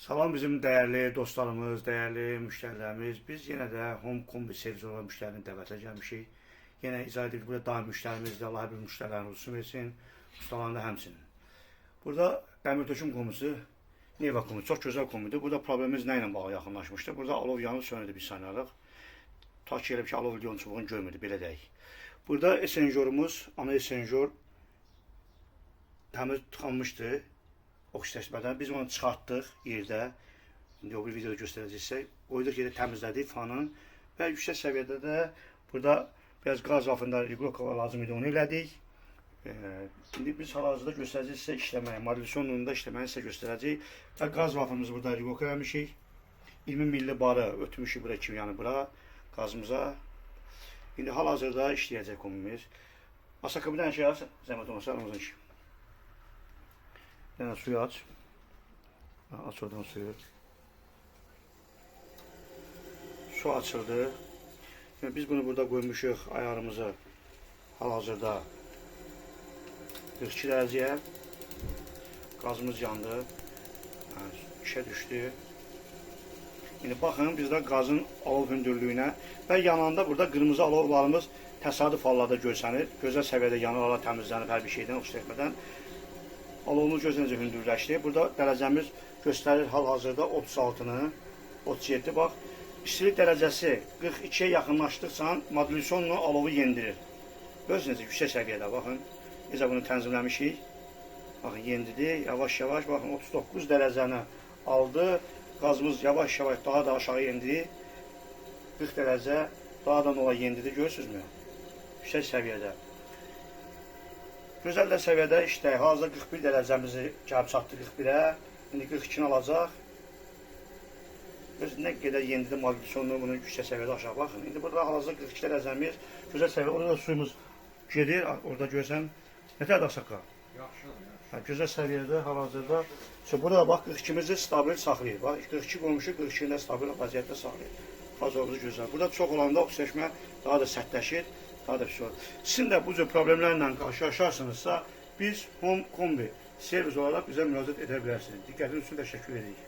Salam bizim dəyərli dostlarımız, dəyərli müştərilərimiz. Biz yenə də Home Kombi servis olan müştərinin dəvətə gəlmişik. Yenə izah edirik, burada daim müştərimizdir. Allah hər bir müştərilərin olsun versin, ustalarında həmçinin. Burada dəmir töküm komisi, Neva komisi, çox gözəl komidir. Burada problemimiz nə ilə bağlı yaxınlaşmışdı? Burada alov yanıb sönürdü bir saniyalıq. Ta ki, elə bir ki, alov yon çubuğunu görmürdü, belə deyək. Burada esenjorumuz, ana esenjor təmiz tıxanmışdı. Oksitləşmədən biz onu çıxartdıq yerdə. İndi o bir videoda göstərəcəksək. Qoyduq yerə təmizlədik fanın və yüksək səviyyədə də burada biraz qaz vafında regulka lazım idi, onu elədik. İndi biz hal-hazırda göstərəcəyik sizə işləməyi, modülasyonunda işləməyi sizə göstərəcəyik. Və qaz vafımızı burada regulka eləmişik. 20 milli barı ötmüşük bura kimi, yəni bura qazımıza. İndi hal-hazırda işləyəcək komimiz. Asaka bir dənə şey aç, zəhmət olmasa aramızın işi. Yani suyu aç. Aç oradan suyu. Su açıldı. Yani biz bunu burada koymuşuq ayarımızı hal-hazırda 42 dərəcəyə. Gazımız yandı. Yani işə düşdü. Şimdi baxın bizdə qazın alov hündürlüyünə və yananda burada qırmızı alovlarımız təsadüf hallarda görsənir. Gözəl səviyyədə yanarlar təmizlənib hər bir şeydən, oksitləşmədən. Alovumuz gözünəcə hündürləşdi. Burada dərəcəmiz göstərir hal-hazırda 36-nı, 37. Bax, istilik dərəcəsi 42-yə yaxınlaşdıqca modülasyonla alovu yendirir. Gözünəcə yüksək səviyyədə, baxın. Necə bunu tənzimləmişik. Baxın, yendidi, yavaş-yavaş, baxın, 39 dərəcəni aldı. Qazımız yavaş-yavaş daha da aşağı yendidi. 40 dərəcə daha da nola yendidi, görürsünüzmü? Yüksək səviyyədə. Gözəl də səviyyədə işləyək. Hazırda 41 dərəcəmizi gəlib çatdı 41-ə. İndi 42-ni alacaq. Nə qədər yendidi modülasyonunu bunu yüksək səviyyədə aşağı baxın. İndi burada hal-hazırda 42 dərəcəmiz gözəl səviyyədə. Orada da suyumuz gedir. Orada görsən. Nətər də saqa? Yaxşı. Gözəl səviyyədə hal-hazırda. Burada bax 42-mizi stabil saxlayır. Bax 42 qoymuşuq, 42-ni də stabil vəziyyətdə saxlayır. Hazırlığı gözəl. Burada çox olanda oksitləşmə daha da sərtləşir. Sizin də bu cür problemlərlə qarşılaşarsınızsa, biz Home Kombi servis olaraq bizə müraciət edə bilərsiniz. Diqqətiniz üçün təşəkkür edirik.